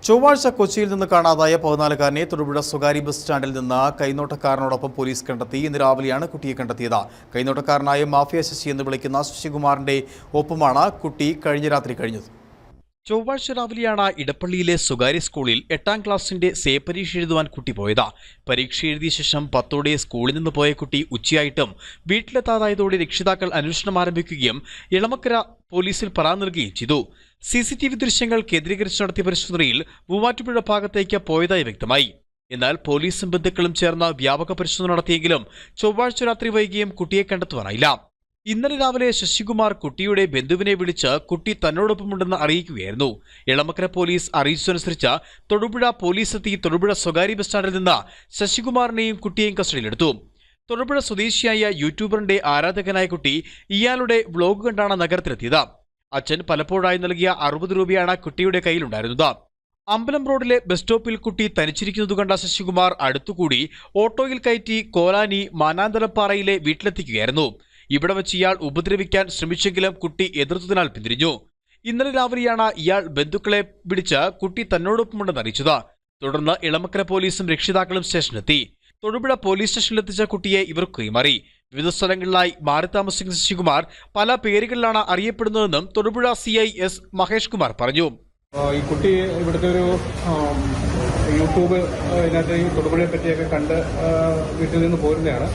ചൊവ്വാഴ്ച കൊച്ചിയിൽ നിന്ന് കാണാതായ 14-കാരനെ തൊടുപുഴ സ്വകാര്യ ബസ് സ്റ്റാൻഡിൽ നിന്ന് കൈനോട്ടക്കാരനോടൊപ്പം പോലീസ് കണ്ടെത്തി. ഇന്ന് രാവിലെയാണ് കുട്ടിയെ കണ്ടെത്തിയത്. കൈനോട്ടക്കാരനായ മാഫിയ ശശി എന്ന് വിളിക്കുന്ന ശശികുമാറിന്റെ ഒപ്പമാണ് കുട്ടി കഴിഞ്ഞ രാത്രി കഴിഞ്ഞത്. ചൊവ്വാഴ്ച രാവിലെയാണ് ഇടപ്പള്ളിയിലെ സ്വകാര്യ സ്കൂളിൽ 8ാം ക്ലാസിന്റെ സേ പരീക്ഷ എഴുതുവാൻ കുട്ടി പോയത്. പരീക്ഷ എഴുതിയ ശേഷം 10ഓടെ സ്കൂളിൽ നിന്ന് പോയ കുട്ടി ഉച്ചയായിട്ടും വീട്ടിലെത്താതായതോടെ രക്ഷിതാക്കൾ അന്വേഷണം ആരംഭിക്കുകയും ഇളമക്കര പോലീസിൽ പരാതി നൽകുകയും ചെയ്തു. CCTV ദൃശ്യങ്ങൾ കേന്ദ്രീകരിച്ച് നടത്തിയ പരിശോധനയിൽ മൂവാറ്റുപുഴ ഭാഗത്തേക്ക് പോയതായി വ്യക്തമായി. എന്നാൽ പോലീസും ബന്ധുക്കളും ചേർന്ന് വ്യാപക പരിശോധന നടത്തിയെങ്കിലും ചൊവ്വാഴ്ച രാത്രി വൈകിയും കുട്ടിയെ കണ്ടെത്തുവാനായില്ല. ഇന്നലെ രാവിലെ ശശികുമാർ കുട്ടിയുടെ ബന്ധുവിനെ വിളിച്ച് കുട്ടി തന്നോടൊപ്പമുണ്ടെന്ന് അറിയിക്കുകയായിരുന്നു. ഇളമക്കര പോലീസ് അറിയിച്ചതനുസരിച്ച് തൊടുപുഴ പോലീസ് എത്തി തൊടുപുഴ സ്വകാര്യ ബസ് സ്റ്റാൻഡിൽ നിന്ന് ശശികുമാറിനെയും കുട്ടിയെയും കസ്റ്റഡിയിലെടുത്തു. തൊടുപുഴ സ്വദേശിയായ യൂട്യൂബറിന്റെ ആരാധകനായ കുട്ടി ഇയാളുടെ വ്ലോഗ് കണ്ടാണ് നഗരത്തിലെത്തിയത്. അച്ഛൻ പലപ്പോഴായി നൽകിയ 60 രൂപയാണ് കുട്ടിയുടെ കയ്യിലുണ്ടായിരുന്നത്. അമ്പലം റോഡിലെ ബസ് സ്റ്റോപ്പിൽ കുട്ടി തനിച്ചിരിക്കുന്നത് കണ്ട ശശികുമാർ അടുത്തുകൂടി ഓട്ടോയിൽ കയറ്റി കോലാനി മാനാന്തരപ്പാറയിലെ വീട്ടിലെത്തിക്കുകയായിരുന്നു. ഇവിടെ വെച്ച് ഇയാൾ ഉപദ്രവിക്കാൻ ശ്രമിച്ചെങ്കിലും കുട്ടി എതിർത്തതിനാൽ പിന്തിരിഞ്ഞു. ഇന്നലെ രാവിലെയാണ് ഇയാൾ ബന്ധുക്കളെ വിളിച്ച് കുട്ടി തന്നോടൊപ്പമുണ്ടെന്ന് അറിയിച്ചത്. തുടർന്ന് ഇളമക്കര പോലീസും രക്ഷിതാക്കളും സ്റ്റേഷനിലെത്തി. തൊടുപുഴ പോലീസ് സ്റ്റേഷനിലെത്തിച്ച കുട്ടിയെ ഇവർ കൈമാറി. വിവിധ സ്ഥലങ്ങളിലായി മാറി താമസിക്കുന്ന ശശികുമാർ പല പേരുകളിലാണ് അറിയപ്പെടുന്നതെന്നും തൊടുപുഴ CI S മഹേഷ് കുമാർ പറഞ്ഞു. ഈ കുട്ടി ഇവിടുത്തെ ഒരു യൂട്യൂബ് ഇതിനകത്ത് ഈ തൊടുപുഴയെ പറ്റിയൊക്കെ കണ്ട് വീട്ടിൽ നിന്ന് പോരുന്നതാണ്.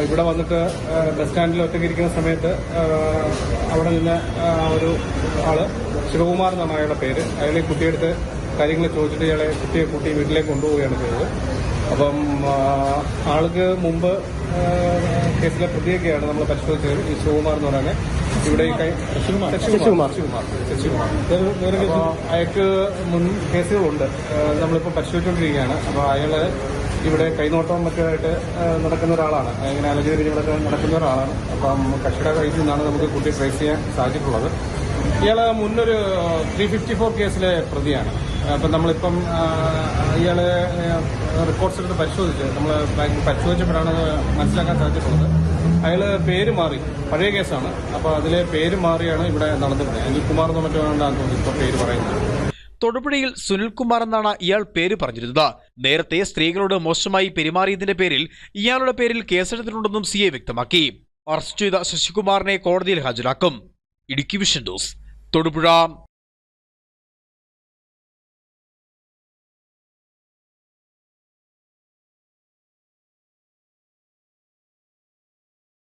ഇവിടെ വന്നിട്ട് ബസ് സ്റ്റാൻഡിൽ ഒറ്റയ്ക്കിരിക്കുന്ന സമയത്ത് അവിടെ നിന്ന് ഒരു ആള് ശിവകുമാർ എന്നാണ് അയാളുടെ പേര്. അയാൾ ഈ കുട്ടിയെടുത്ത് കാര്യങ്ങൾ ചോദിച്ചിട്ട് ഇയാളെ കുട്ടിയെ കൂട്ടി വീട്ടിലേക്ക് കൊണ്ടുപോവുകയാണ് ചെയ്തത്. അപ്പം ആൾക്ക് മുമ്പ് കേസിലെ പ്രതിയൊക്കെയാണ് നമ്മൾ പരിശോധിച്ചത്. ഈ ശിവകുമാർ എന്ന് പറയുന്നത് ഇവിടെ ശശികുമാർ അയാൾക്ക് മുൻ കേസുകളുണ്ട്. നമ്മളിപ്പോൾ പരിശോധിച്ചുകൊണ്ടിരിക്കുകയാണ്. അപ്പോൾ അയാള് ഇവിടെ കൈനോട്ടം മറ്റുമായിട്ട് നടക്കുന്ന ഒരാളാണ്. ഇങ്ങനെ അലഞ്ഞു തിരിഞ്ഞിടത്ത് നടക്കുന്ന ഒരാളാണ്. അപ്പം കക്ഷിയുടെ കയ്യിൽ നിന്നാണ് നമുക്ക് കുട്ടി ട്രേസ് ചെയ്യാൻ സാധിച്ചിട്ടുള്ളത്. ഇയാള് മുന്നൊരു 354 കേസിലെ പ്രതിയാണ്. അപ്പം നമ്മളിപ്പം ഇയാള് റിപ്പോർട്ട്സ് എടുത്ത് പരിശോധിച്ച് നമ്മൾ പരിശോധിച്ചപ്പോഴാണ് മനസ്സിലാക്കാൻ സാധിച്ചിട്ടുള്ളത്. അയാള് പേര് മാറി, പഴയ കേസാണ്. അപ്പോൾ അതിലെ പേര് മാറിയാണ് ഇവിടെ നടന്നിട്ടുള്ളത്. അനിൽകുമാർ എന്ന് മറ്റാണെന്ന് തോന്നുന്നു ഇപ്പോൾ പേര് പറയുന്നത്. തൊടുപുഴയിൽ സുനിൽകുമാർ എന്നാണ് ഇയാൾ പേര് പറഞ്ഞിരുന്നത്. നേരത്തെ സ്ത്രീകളോട് മോശമായി പെരുമാറിയതിന്റെ പേരിൽ ഇയാളുടെ പേരിൽ കേസെടുത്തിട്ടുണ്ടെന്നും CI വ്യക്തമാക്കി. അറസ്റ്റ് ചെയ്ത ശശികുമാറിനെ കോടതിയിൽ ഹാജരാക്കും. Idukki vision news, Thodupuzha.